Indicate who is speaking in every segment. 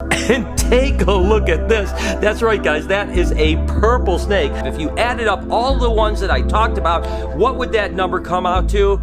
Speaker 1: And take a look at this. That's right, guys. That is a purple snake. If you added up all the ones that I talked about, what would that number come out to?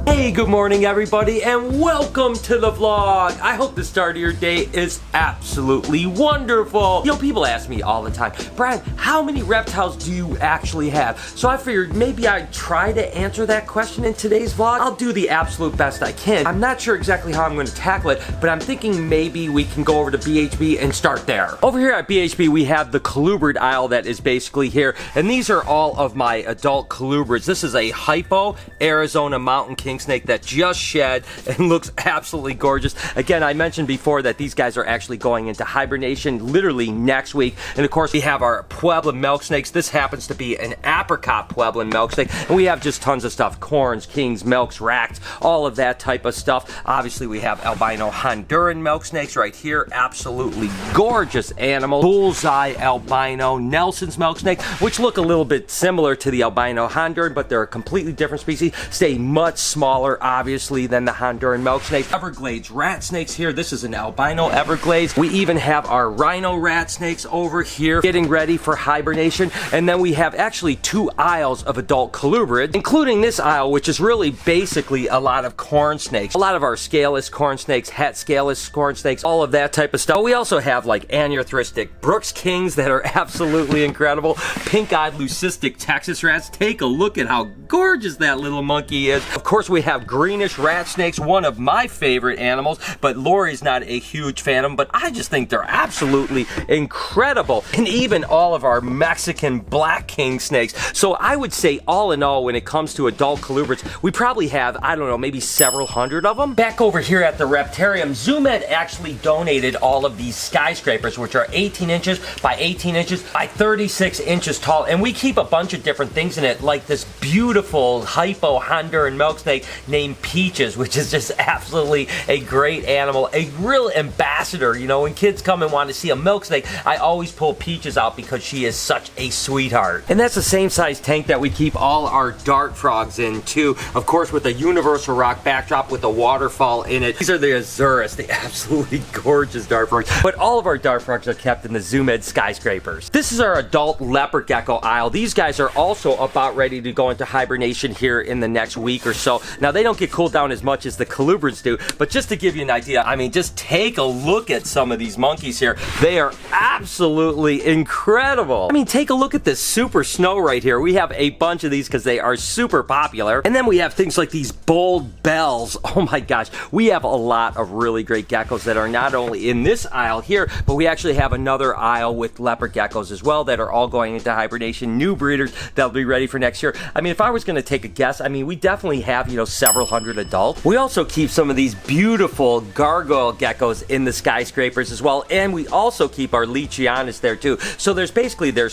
Speaker 1: Hey, good morning everybody, and welcome to the vlog. I hope the start of your day is absolutely wonderful. You know, people ask me all the time, Brian, how many reptiles do you actually have? So I figured maybe I'd try to answer that question in today's vlog. I'll do the absolute best I can. I'm not sure exactly how I'm going to tackle it, but I'm thinking maybe we can go over to BHB and start there. Over here at BHB, we have the colubrid aisle that is basically here, and these are all of my adult colubrids. This is a hypo Arizona mountain king snake that just shed and looks absolutely gorgeous. Again, I mentioned before that these guys are actually going into hibernation literally next week. And of course, we have our Pueblan milk snakes. This happens to be an apricot Pueblan milk snake. And we have just tons of stuff. Corns, kings, milks, racks, all of that type of stuff. Obviously, we have albino Honduran milk snakes right here. Absolutely gorgeous animals. Bullseye albino Nelson's milk snake, which look a little bit similar to the albino Honduran, but they're a completely different species. Stay much smaller, obviously, than the Honduran milk snake. Everglades rat snakes here. This is an albino Everglades. We even have our rhino rat snakes over here getting ready for hibernation. And then we have actually 2 aisles of adult colubrids, including this aisle, which is really basically a lot of corn snakes. A lot of our scaleless corn snakes, het scaleless corn snakes, all of that type of stuff. We also have like anearthristic Brooks Kings that are absolutely incredible. Pink-eyed leucistic Texas rats. Take a look at how gorgeous that little monkey is. Of course, we have greenish rat snakes, one of my favorite animals, but Lori's not a huge fan of them, but I just think they're absolutely incredible. And even all of our Mexican black king snakes. So I would say all in all, when it comes to adult colubrids, we probably have, I don't know, maybe several hundred of them. Back over here at the Reptarium, ZoomEd actually donated all of these skyscrapers, which are 18 inches by 18 inches by 36 inches tall. And we keep a bunch of different things in it, like this beautiful hypo Honduran milk snake named Peaches, which is just absolutely a great animal, a real ambassador. You know, when kids come and want to see a milk snake, I always pull Peaches out because she is such a sweetheart. And that's the same size tank that we keep all our dart frogs in too, of course, with a universal rock backdrop with a waterfall in it. These are the Azuris, the absolutely gorgeous dart frogs, but all of our dart frogs are kept in the ZoomEd skyscrapers. This is our adult leopard gecko aisle. These guys are also about ready to go into hibernation here in the next week or so. Now, they don't get cooled down as much as the colubrids do, but just to give you an idea, I mean, just take a look at some of these monkeys here. They are absolutely incredible. I mean, take a look at this super snow right here. We have a bunch of these because they are super popular. And then we have things like these bold bells. Oh my gosh, we have a lot of really great geckos that are not only in this aisle here, but we actually have another aisle with leopard geckos as well that are all going into hibernation. New breeders that'll be ready for next year. I mean, if I was going to take a guess, I mean, we definitely have, you know, several hundred adults. We also keep some of these beautiful gargoyle geckos in the skyscrapers as well, and we also keep our Leachianus there too. So there's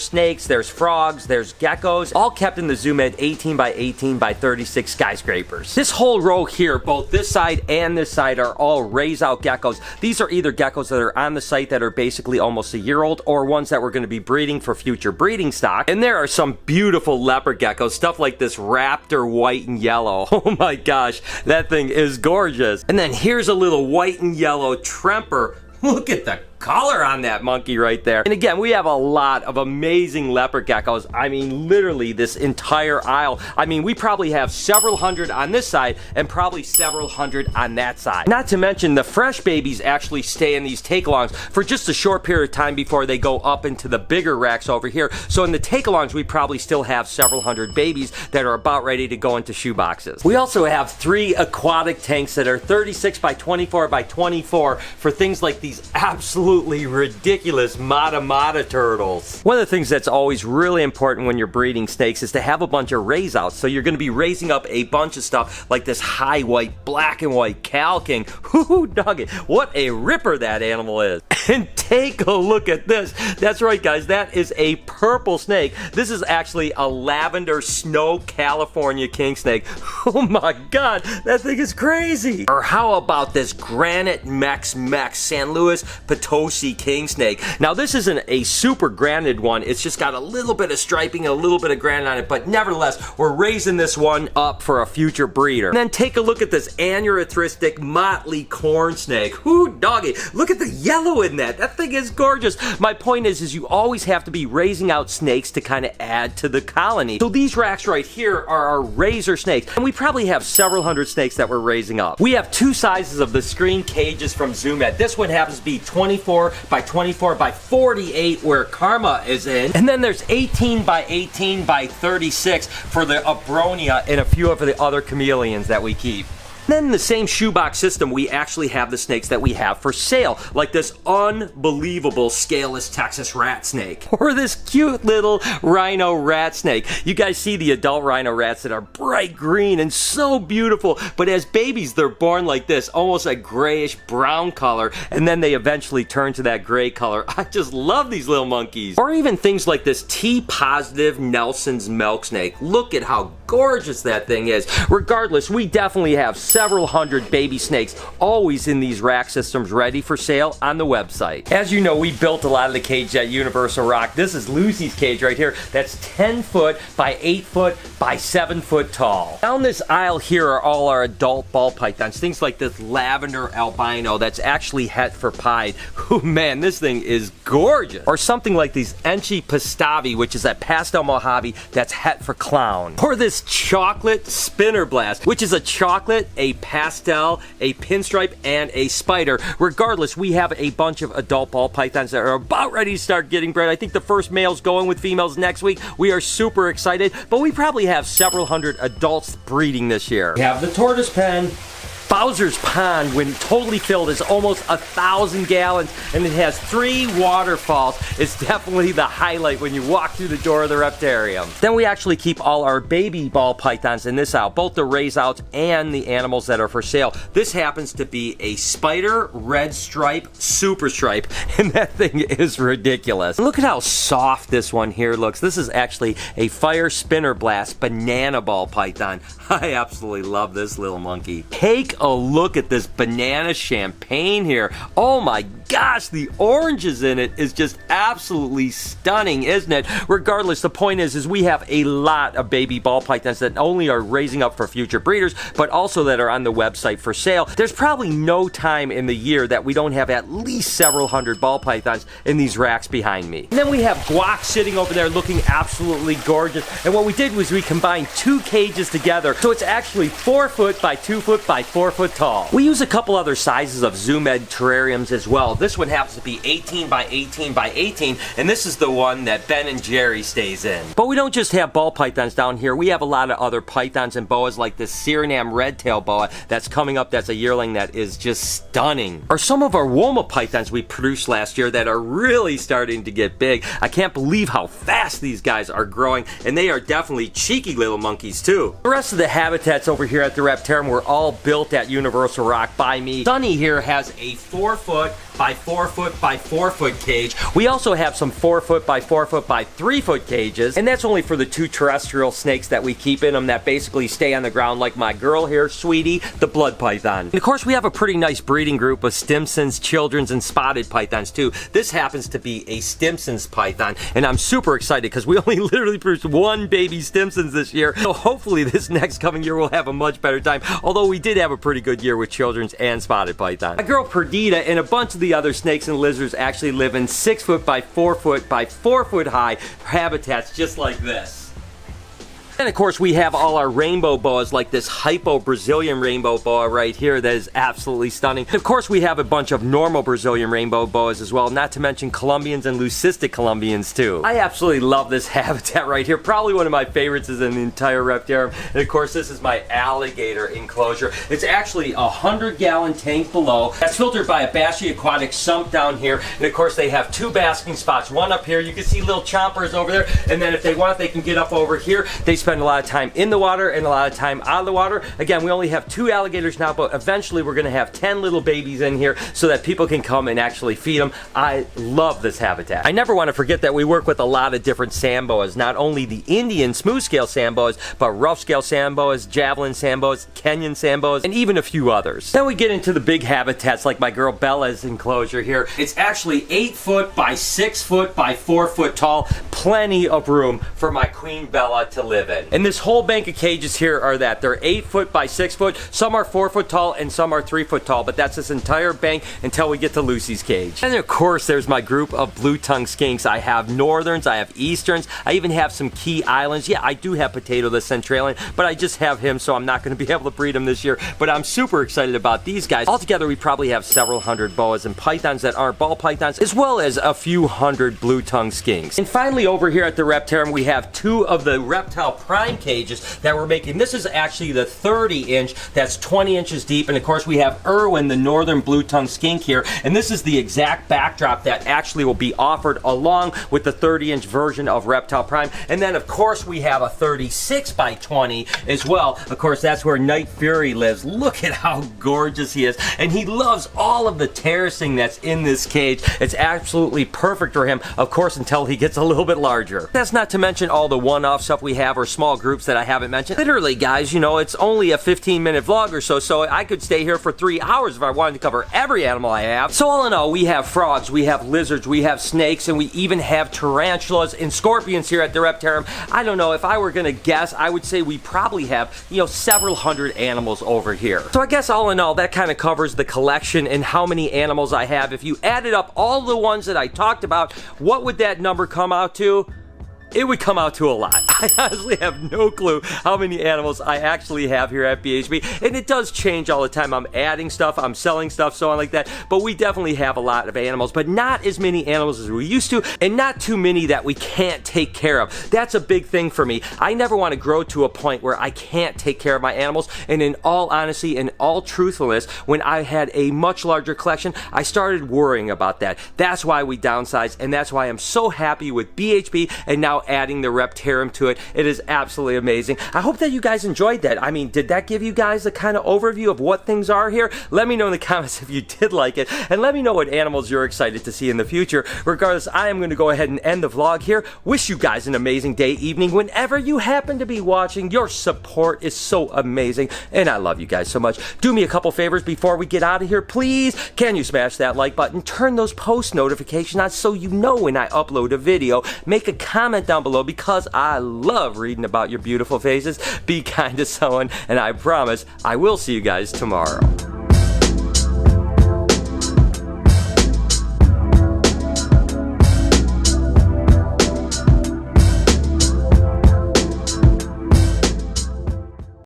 Speaker 1: snakes, there's frogs, there's geckos, all kept in the ZoomEd 18 by 18 by 36 skyscrapers. This whole row here, both this side and this side, are all raise out geckos. These are either geckos that are on the site that are basically almost a year old, or ones that we're going to be breeding for future breeding stock. And there are some beautiful leopard geckos, stuff like this raptor white and yellow. Oh my gosh, that thing is gorgeous. And then here's a little white and yellow tremper. Look at the color on that monkey right there. And again, we have a lot of amazing leopard geckos. I mean, literally this entire aisle. I mean, we probably have several hundred on this side and probably several hundred on that side. Not to mention the fresh babies actually stay in these take-alongs for just a short period of time before they go up into the bigger racks over here. So in the take-alongs, we probably still have several hundred babies that are about ready to go into shoe boxes. We also have 3 aquatic tanks that are 36 by 24 by 24 for things like these absolutely ridiculous mata turtles. One of the things that's always really important when you're breeding snakes is to have a bunch of raise outs. So you're going to be raising up a bunch of stuff like this high white, black and white Cal King. Whoo, dog it. What a ripper that animal is. And take a look at this. That's right, guys. That is a purple snake. This is actually a lavender snow California king snake. Oh my God, that thing is crazy. Or how about this granite Mex San Luis Potosi king snake? Now, this isn't a super granite one. It's just got a little bit of striping and a little bit of granite on it, but nevertheless, we're raising this one up for a future breeder. And then take a look at this aneurystic motley corn snake. Ooh, doggy. Look at the yellow in that. That thing is gorgeous. My point is you always have to be raising out snakes to kind of add to the colony. So these racks right here are our razor snakes, and we probably have several hundred snakes that we're raising up. We have two sizes of the screen cages from Zoom Ed. This one happens to be 24 by 24 by 48 where Karma is in, and then there's 18 by 18 by 36 for the Abronia and a few of the other chameleons that we keep. Then in the same shoebox system, we actually have the snakes that we have for sale, like this unbelievable scaleless Texas rat snake, or this cute little rhino rat snake. You guys see the adult rhino rats that are bright green and so beautiful, but as babies, they're born like this, almost a grayish brown color, and then they eventually turn to that gray color. I just love these little monkeys. Or even things like this T-positive Nelson's milk snake. Look at how gorgeous that thing is. Regardless, we definitely have several hundred baby snakes always in these rack systems ready for sale on the website. As you know, we built a lot of the cages at Universal Rock. This is Lucy's cage right here. That's 10 foot by 8 foot by 7 foot tall. Down this aisle here are all our adult ball pythons. Things like this lavender albino that's actually het for pied. Oh man, this thing is gorgeous. Or something like these Enchi Pastavi, which is a pastel Mojave that's het for clown. Or this chocolate spinner blast, which is a chocolate, a pastel, a pinstripe, and a spider. Regardless, we have a bunch of adult ball pythons that are about ready to start getting bred. I think the first male's going with females next week. We are super excited, but we probably have several hundred adults breeding this year. We have the Tortoise Pen. Bowser's Pond, when totally filled, is almost 1,000 gallons, and it has 3 waterfalls. It's definitely the highlight when you walk through the door of the Reptarium. Then we actually keep all our baby ball pythons in this aisle, both the raise outs and the animals that are for sale. This happens to be a spider red stripe super stripe, and that thing is ridiculous. Look at how soft this one here looks. This is actually a fire spinner blast banana ball python. I absolutely love this little monkey. Take a look at this banana champagne here. Oh my gosh, the oranges in it is just absolutely stunning, isn't it? Regardless, the point is we have a lot of baby ball pythons that not only are raising up for future breeders, but also that are on the website for sale. There's probably no time in the year that we don't have at least several hundred ball pythons in these racks behind me. And then we have Guac sitting over there looking absolutely gorgeous. And what we did was we combined 2 cages together, so it's actually 4 foot by 2 foot by 4 foot tall. We use a couple other sizes of Zoom Ed terrariums as well. This one happens to be 18 by 18 by 18, and this is the one that Ben and Jerry stays in. But we don't just have ball pythons down here. We have a lot of other pythons and boas, like this Suriname red-tailed boa that's coming up. That's a yearling that is just stunning. Or some of our Woma pythons we produced last year that are really starting to get big. I can't believe how fast these guys are growing, and they are definitely cheeky little monkeys too. The rest of the habitats over here at the Reptarium were all built at Universal Rock by me. Sunny here has a 4 foot by 4 foot by 4 foot cage. We also have some 4 foot by 4 foot by 3 foot cages, and that's only for the 2 terrestrial snakes that we keep in them that basically stay on the ground, like my girl here, Sweetie, the blood python. And of course, we have a pretty nice breeding group of Stimsons, Children's, and spotted pythons too. This happens to be a Stimson's python, and I'm super excited because we only literally produced 1 baby Stimson's this year, so hopefully this next coming year we'll have a much better time, although we did have a pretty good year with Children's and spotted python. My girl Perdita and a bunch of the other snakes and lizards actually live in 6 foot by 4 foot by 4 foot high habitats just like this. And of course, we have all our rainbow boas, like this hypo Brazilian rainbow boa right here that is absolutely stunning. And of course, we have a bunch of normal Brazilian rainbow boas as well, not to mention Colombians and leucistic Colombians too. I absolutely love this habitat right here. Probably one of my favorites is in the entire Reptarium. And of course, this is my alligator enclosure. It's actually a 100-gallon tank below. That's filtered by a Bashy Aquatic sump down here. And of course, they have 2 basking spots. One up here, you can see little chompers over there. And then if they want, they can get up over here. They spend a lot of time in the water and a lot of time out of the water. Again, we only have 2 alligators now, but eventually we're gonna have 10 little babies in here so that people can come and actually feed them. I love this habitat. I never want to forget that we work with a lot of different sand boas, not only the Indian smooth scale sand boas, but rough scale sand boas, javelin sand boas, Kenyan sand boas, and even a few others. Then we get into the big habitats like my girl Bella's enclosure here. It's actually 8 foot by 6 foot by 4 foot tall. Plenty of room for my Queen Bella to live in. And this whole bank of cages here are that. They're 8 foot by 6 foot. Some are 4 foot tall and some are 3 foot tall, but that's this entire bank until we get to Lucy's cage. And of course, there's my group of blue-tongued skinks. I have northerns, I have easterns, I even have some key islands. Yeah, I do have Potato the Centralian, but I just have him, so I'm not going to be able to breed him this year. But I'm super excited about these guys. Altogether, we probably have several hundred boas and pythons that aren't ball pythons, as well as a few hundred blue-tongued skinks. And finally, over here at the Reptarium, we have 2 of the Reptile Prime cages that we're making. This is actually the 30-inch, that's 20 inches deep, and of course we have Irwin, the northern blue-tongued skink here, and this is the exact backdrop that actually will be offered along with the 30-inch version of Reptile Prime. And then of course we have a 36 by 20 as well. Of course, that's where Night Fury lives. Look at how gorgeous he is, and he loves all of the terracing that's in this cage. It's absolutely perfect for him, of course, until he gets a little bit larger. That's not to mention all the one-off stuff we have, or small groups that I haven't mentioned. Literally, guys, you know, it's only a 15-minute vlog or so, so I could stay here for 3 hours if I wanted to cover every animal I have. So all in all, we have frogs, we have lizards, we have snakes, and we even have tarantulas and scorpions here at the Reptarium. I don't know, if I were gonna guess, I would say we probably have, you know, several hundred animals over here. So I guess all in all, that kind of covers the collection and how many animals I have. If you added up all the ones that I talked about, what would that number come out to? It would come out to a lot. I honestly have no clue how many animals I actually have here at BHB, and it does change all the time. I'm adding stuff, I'm selling stuff, so on like that, but we definitely have a lot of animals, but not as many animals as we used to, and not too many that we can't take care of. That's a big thing for me. I never want to grow to a point where I can't take care of my animals, and in all honesty and all truthfulness, when I had a much larger collection, I started worrying about that. That's why we downsized, and that's why I'm so happy with BHB and now adding the Reptarium to it. It is absolutely amazing. I hope that you guys enjoyed that. I mean, did that give you guys a kind of overview of what things are here? Let me know in the comments if you did like it, and let me know what animals you're excited to see in the future. Regardless, I am going to go ahead and end the vlog here. Wish you guys an amazing day, evening, whenever you happen to be watching. Your support is so amazing, and I love you guys so much. Do me a couple favors before we get out of here, please. Can you smash that like button? Turn those post notifications on so you know when I upload a video. Make a comment down below because I love reading about your beautiful faces. Be kind to someone, and I promise I will see you guys tomorrow.